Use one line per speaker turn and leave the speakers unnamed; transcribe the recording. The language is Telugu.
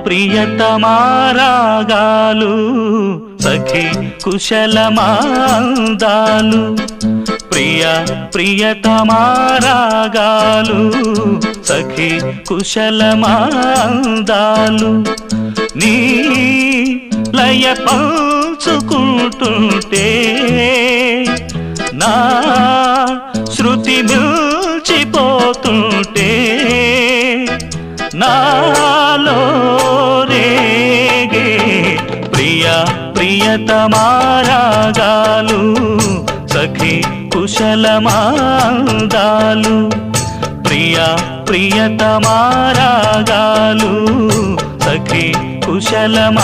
ప్రియతమారాగాలు సఖి కుశలమాందాలు ప్రియ ప్రియతమారాగాలు సఖి కుశలమాందాలు నీ లయ పంచుకుంటుంటే నా శృతి మిల్చిపోతుంటే నాలో రేగే ప్రియ ప్రియతమారాగాలు సఖి కుశలమాందాలు ప్రియ ప్రియతమారాగాలు సఖి కుశలమాందాలు